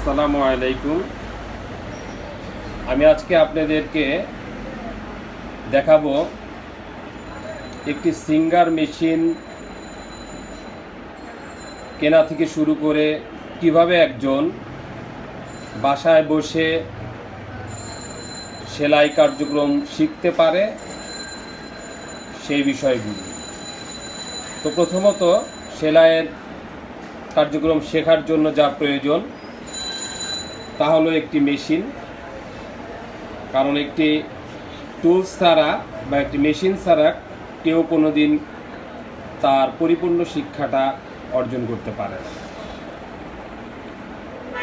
আসসালামু আলাইকুম। আমি আজকে আপনাদেরকে দেখাবো একটি সিঙ্গার মেশিন কেনা থেকে শুরু করে কিভাবে একজন বাসায় বসে সেলাই কার্যক্রম শিখতে পারে সেই বিষয়গুলি। তো প্রথমত সেলাইয়ের কার্যক্রম শেখার জন্য যা প্রয়োজন তা হলো একটি মেশিন। কারণ একটি টুলস ছাড়া বা একটি মেশিন ছাড়া কেউ কোনো দিন তার পরিপূর্ণ শিক্ষাটা অর্জন করতে পারে না।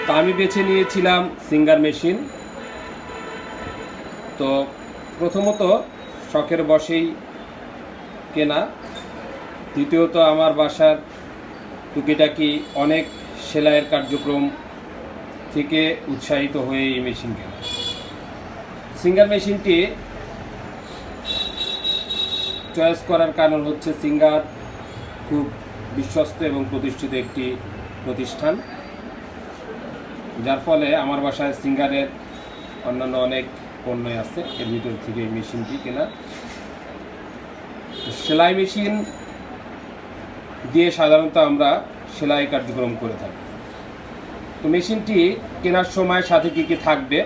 তা আমি বেছে নিয়েছিলাম সিঙ্গার মেশিন। তো প্রথমত শখের বশেই কেনা, দ্বিতীয়ত আমার বাসার টুকিটাকি অনেক সেলাইয়ের কার্যক্রম থেকে উৎসাহিত হয়ে এই মেশিন কেনা। সিঙ্গার মেশিনটি চয়েস করার কারণ হচ্ছে সিঙ্গার খুব বিশ্বস্ত এবং প্রতিষ্ঠিত একটি প্রতিষ্ঠান, যার ফলে আমার বাসায় সিঙ্গারের অন্যান্য অনেক পণ্য আছে, এর ভিতর থেকে এই মেশিনটি কেনা। সেলাই মেশিন দিয়ে সাধারণত আমরা সেলাই কার্যক্রম করে থাকি। তো মেশিনটি কেনার সময় সাথে কী কী থাকবে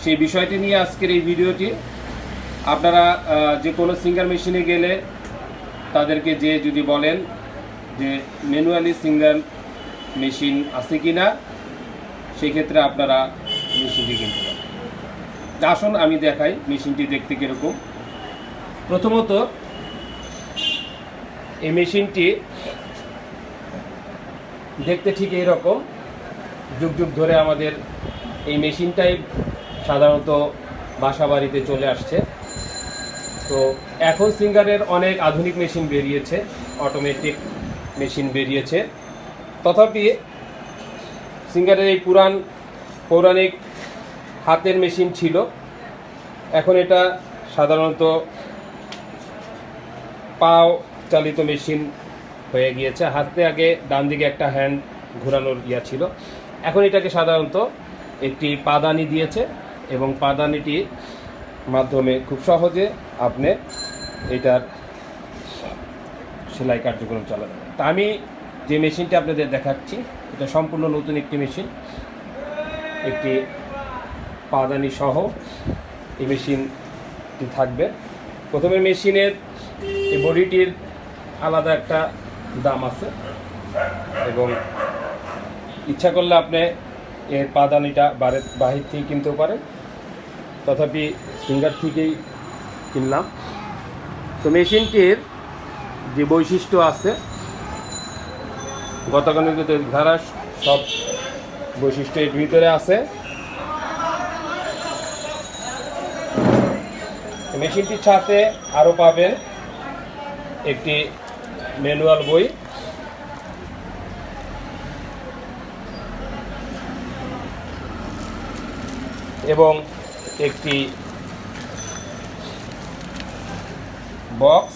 সেই বিষয়টি নিয়ে আজকের এই ভিডিওটি। আপনারা যে কোনো সিঙ্গার মেশিনে গেলে তাদেরকে যদি বলেন যে ম্যানুয়ালি সিঙ্গার মেশিন আছে কি না, সেই ক্ষেত্রে আপনারা মেশিনটি কিনতে পারেন। আসুন আমি দেখাই মেশিনটি দেখতে কীরকম। প্রথমত এই মেশিনটি দেখতে ঠিক এইরকম। যুগ যুগ ধরে আমাদের এই মেশিনটাই সাধারণত বাসা বাড়িতে চলে আসছে। তো এখন সিঙ্গারের অনেক আধুনিক মেশিন বেরিয়েছে, অটোমেটিক মেশিন বেরিয়েছে। তথাপি সিঙ্গারের এই পৌরাণিক হাতের মেশিন ছিল, এখন এটা সাধারণত পাও চালিত মেশিন হয়ে গিয়েছে। হাতে আগে ডান দিকে একটা হ্যান্ড ঘোরানোর ছিল, এখন এটাকে সাধারণত একটি পাদানি দিয়েছে এবং পাদানিটির মাধ্যমে খুব সহজে আপনি এটার সেলাই কার্যক্রম চালাবেন। তা আমি যে মেশিনটি আপনাদের দেখাচ্ছি এটা সম্পূর্ণ নতুন একটি মেশিন, একটি পাদানি সহ এই মেশিনটি থাকবে। প্রথমে মেশিনের এই বডিটির আলাদা একটা দাম আছে এবং ইচ্ছা করলে আপনি এর পাদানিটা বাহির থেকে কিনতেও পারেন, তথাপি সিঙ্গার থেকেই কিনলাম। তো মেশিনটির যে বৈশিষ্ট্য আছে গতানুগতিক ধারা সব বৈশিষ্ট্য এর ভিতরে আছে। মেশিনটির সাথে আরও পাবেন একটি ম্যানুয়াল বই এবং একটি বক্স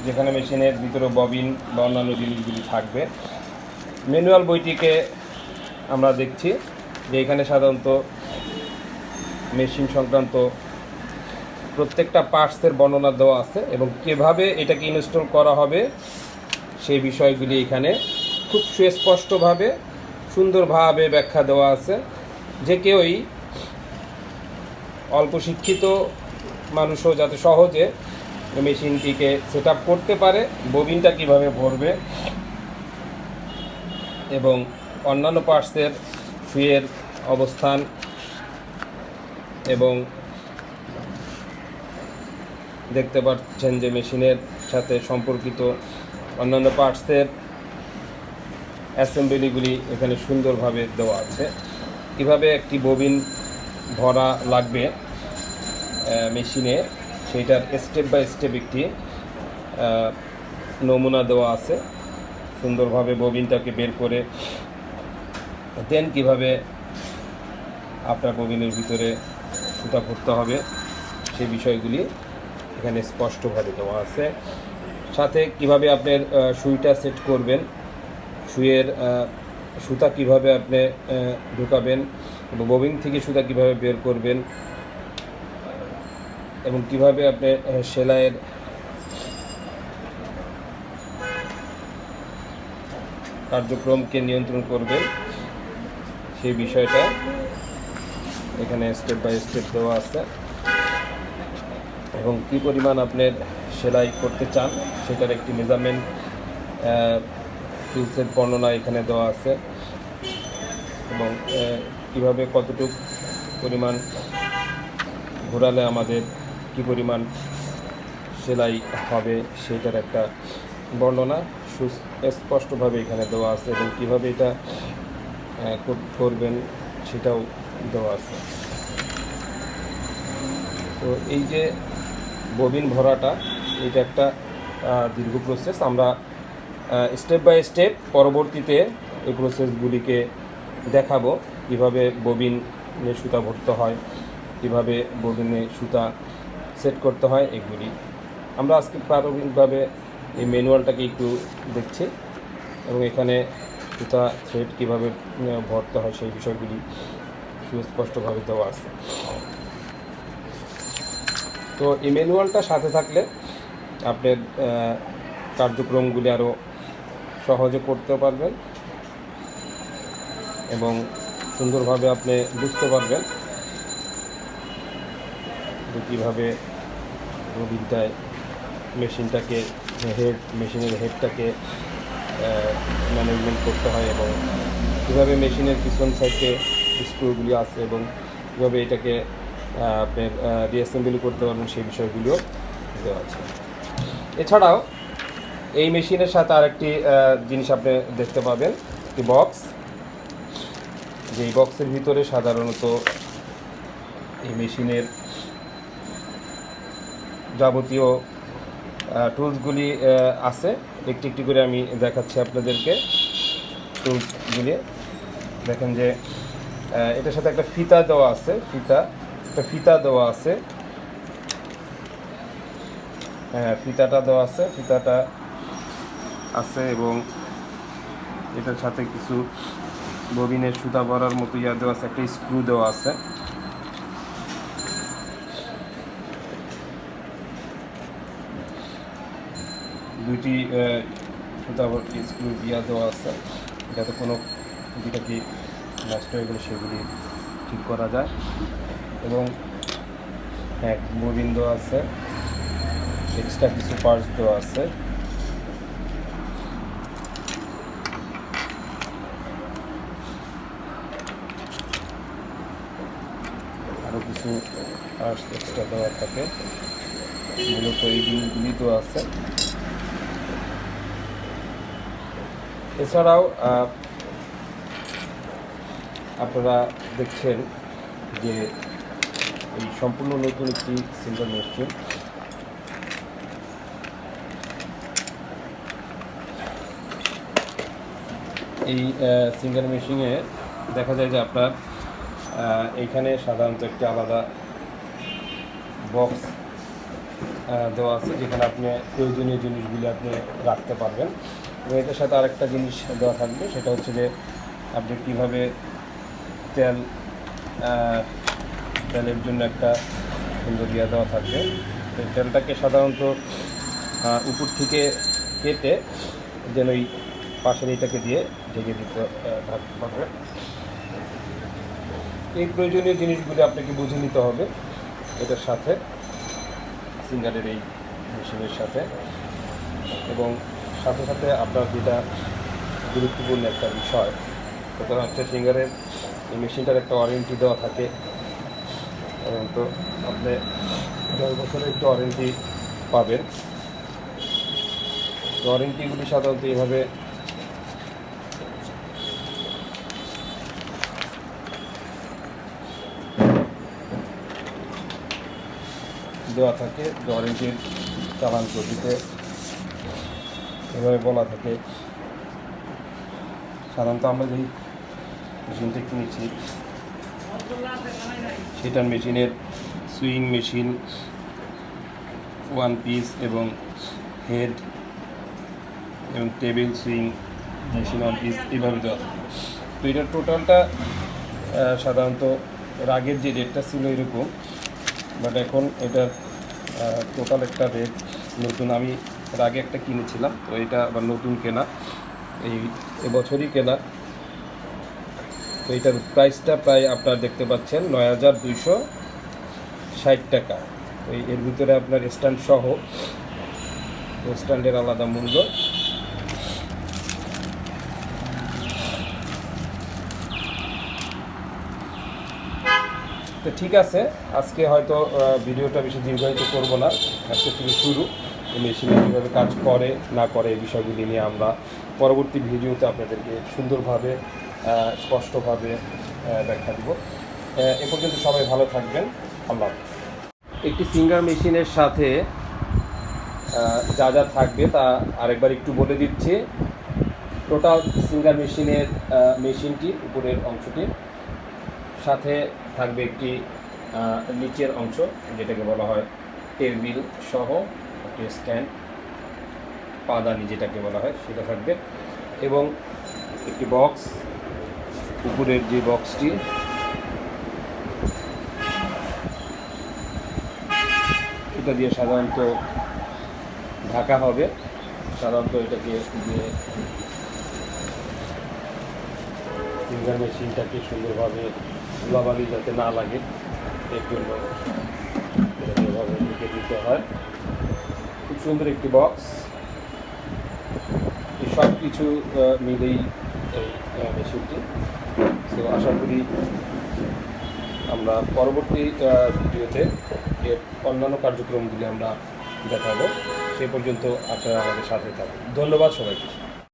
যেখানে মেশিনের ভিতরে ববিন বা অন্যান্য জিনিসগুলি থাকবে। ম্যানুয়াল বইটিকে আমরা দেখছি যে এখানে সাধারণত মেশিন সংক্রান্ত প্রত্যেকটা পার্টসের বর্ণনা দেওয়া আছে এবং কীভাবে এটাকে ইনস্টল করা হবে সেই বিষয়গুলি এখানে খুব সুস্পষ্টভাবে সুন্দরভাবে ব্যাখ্যা দেওয়া আছে। যে কেউই অল্প শিক্ষিত মানুষও যাতে সহজে মেশিনটিকে সেট আপ করতে পারে, ববিনটা কীভাবে ভরবে এবং অন্যান্য পার্টসের সুইয়ের অবস্থান এবং দেখতে পাচ্ছেন যে মেশিনের সাথে সম্পর্কিত অন্যান্য পার্টসের অ্যাসেম্বলিগুলি এখানে সুন্দরভাবে দেওয়া আছে। কীভাবে একটি ববিন ভরা লাগবে মেশিনে সেইটার স্টেপ বাই স্টেপ একটি নমুনা দেওয়া আছে। সুন্দরভাবে ববিনটাকে বের করে দেন কীভাবে আপনার ববিনের ভিতরে সুতা ভরতে হবে সেই বিষয়গুলি এখানে স্পষ্টভাবে দেওয়া আছে। সাথে কিভাবে আপনার সুইটা সেট করবেন, সুইয়ের সুতা কিভাবে আপনি ঢুকাবেন এবং ববিন থেকে সুতা কিভাবে বের করবেন এবং কিভাবে আপনি সেলাইয়ের কার্যক্রমকে নিয়ন্ত্রণ করবেন সেই বিষয়টা এখানে স্টেপ বাই স্টেপ দেওয়া আছে এবং কী পরিমাণ আপনার সেলাই করতে চান সেটার একটি মেজারমেন্ট টুলসের বর্ণনা এখানে দেওয়া আছে এবং কীভাবে কতটুকু পরিমাণ ঘোরালে আমাদের কী পরিমাণ সেলাই হবে সেটার একটা বর্ণনা স্পষ্টভাবে এখানে দেওয়া আছে এবং কীভাবে এটা করবেন সেটাও দেওয়া আছে। তো এই যে ববিন ভরাটা এটা একটা দীর্ঘ প্রসেস। আমরা স্টেপ বাই স্টেপ পরবর্তীতে এই প্রসেসগুলিকে দেখাবো কীভাবে ববিনে সুতা ভরতে হয়, কীভাবে ববিনে সুতা সেট করতে হয় এগুলি। আমরা আজকে প্রারম্ভিকভাবে এই ম্যানুয়ালটাকে একটু দেখছি এবং এখানে সুতা থ্রেড কীভাবে ভরতে হয় সেই বিষয়গুলি সুস্পষ্টভাবে দেওয়া আছে। তো এই ম্যানুয়ালটা সাথে থাকলে আপনার কার্যক্রমগুলি আরও সহজে করতে পারবেন এবং সুন্দরভাবে আপনি বুঝতে পারবেন যে কীভাবে ববিনটায় মেশিনটাকে মেশিনের হেডটাকে ম্যানেজমেন্ট করতে হয় এবং কীভাবে মেশিনের পিছন সাইডে স্ক্রুগুলি আছে এবং কীভাবে এটাকে আপনার রিঅ্যাসেম্বলি করতে পারবেন সেই বিষয়গুলিও দেওয়া আছে। এছাড়াও এই মেশিনের সাথে আরেকটি জিনিস আপনি দেখতে পাবেন, একটি বক্স। যেই বক্সের ভিতরে সাধারণত এই মেশিনের যাবতীয় টুলসগুলি আছে। একটি একটি করে আমি দেখাচ্ছি আপনাদেরকে টুলসগুলি। দেখেন যে এটার সাথে একটা ফিতা দেওয়া আছে, ফিতা দেওয়া আছে, ফিতাটা দেওয়া আছে, ফিতাটা আছে এবং এটার সাথে কিছু ববিনের সুতা ভরার মতো দেওয়া আছে, একটা স্ক্রু দেওয়া আছে। দুইটি সুতা ভর্তি স্ক্রু দেওয়া আছে যাতে কোনো যেটা কি নষ্ট হয়ে গেলে সেগুলি ঠিক করা যায় এবং ববিন দেওয়া আছে, এক্সট্রা কিছু পার্টস দেওয়া আছে। আরও কিছু পার্টস এক্সট্রা দেওয়া থাকে, মূলত এই জিনিসগুলি তো আছে। এছাড়াও আপনারা দেখছেন যে এই সম্পূর্ণ নতুন একটি সিঙ্গেল মেশিন। এই সিঙ্গেল মেশিনে দেখা যায় যে আপনার এইখানে সাধারণত একটি আলাদা বক্স দেওয়া আছে যেখানে আপনি প্রয়োজনীয় জিনিসগুলি আপনি রাখতে পারবেন এবং এটার সাথে আরেকটা জিনিস দেওয়া থাকবে, সেটা হচ্ছে যে আপনি কীভাবে তেলের জন্য একটা সুন্দর দেওয়া থাকবে। তো তেলটাকে সাধারণত উপর থেকে কেটে যেন ওই পাশের এইটাকে দিয়ে ঢেকে দিতে পারবে। এই প্রয়োজনীয় জিনিসগুলি আপনাকে বুঝে নিতে হবে এটার সাথে, সিঙ্গারের এই মেশিনের সাথে। এবং সাথে সাথে আপনার যেটা গুরুত্বপূর্ণ একটা বিষয়, সুতরাং হচ্ছে সিঙ্গারের এই মেশিনটার একটা ওয়ারেন্টি দেওয়া থাকে এবং তো আপনি 10 বছরের একটা ওয়ারেন্টি পাবেন। ওয়ারেন্টিগুলি সাধারণত এইভাবে দেওয়া থাকে, ওয়ারেন্টির চালান দিতে এভাবে বলা থাকে। সাধারণত আমরা যেই মেশিনটা কিনেছি সেটার মেশিনের সুইং মেশিন, ওয়ান পিস এবং হেড এবং table sewing machine on piece এইভাবে দেওয়া থাকে। তো এটার টোটালটা সাধারণত এর আগের যে রেটটা ছিল এরকম, বাট এখন এটার টোটাল একটা রেট নতুন, আমি এর আগে একটা কিনেছিলাম, তো এটা আবার নতুন কেনা, এবছরই কেনা। তো এটার প্রাইসটা প্রায় আপনার দেখতে পাচ্ছেন ৯,২৬০ টাকা। তো এর ভিতরে আপনার স্ট্যান্ড সহ, স্ট্যান্ডের আলাদা মূল্য। তো ঠিক আছে, আজকে হয়তো ভিডিওটা বেশি দীর্ঘায়িত করব না। আজকে থেকে শুরু, এই মেশিনে কীভাবে কাজ করে না করে এই বিষয়গুলি নিয়ে আমরা পরবর্তী ভিডিওতে আপনাদেরকে সুন্দরভাবে স্পষ্টভাবে ব্যাখ্যা দিব। এ পর্যন্ত সবাই ভালো থাকবেন। আল্লাহ হাফেজ। একটি সিঙ্গার মেশিনের সাথে যা যা থাকবে তা আরেকবার একটু বলে দিচ্ছি। টোটাল সিঙ্গার মেশিনটি উপরের অংশটি, সাথে থাকবে একটি নিচের অংশ যেটাকে বলা হয় টেবিল সহ একটি স্ট্যান্ড, পাদানি যেটাকে বলা হয় সেটা থাকবে, এবং একটি বক্স, উপরের যে বক্সটি এটা দিয়ে সাধারণত ঢাকা হবে। সাধারণত এটাকে দিয়ে ফিঙ্গার মেশিনটাকে সুন্দরভাবে ধুলাবালি যাতে না লাগে এর জন্য এটাকে এভাবে ঢুকে দিতে হয়। খুব সুন্দর একটি বক্স। এই সব কিছু মিলেই এই মেশিনটি। তো আশা করি আমরা পরবর্তী ভিডিওতে এর অন্যান্য কার্যক্রমগুলি আমরা দেখাবো। সে পর্যন্ত আপনারা আমাদের সাথে থাকুন। ধন্যবাদ সবাইকে।